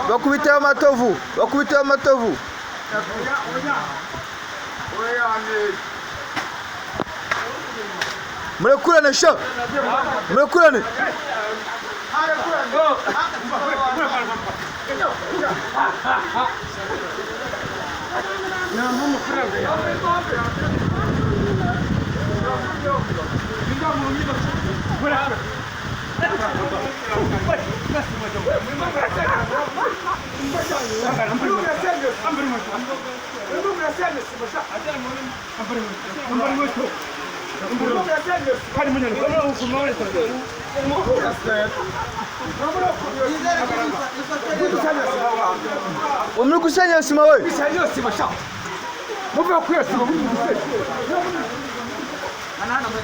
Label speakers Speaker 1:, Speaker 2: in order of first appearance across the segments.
Speaker 1: bakubita amatovu, bakubita amatovu. Murekurane sha, murekurane. Umuri kusanya sima we.
Speaker 2: Kusanya sima sha. Muvuga ko yose mu kusanya. Anana mwe.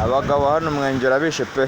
Speaker 1: Abagabo hano mwengera bishe pe.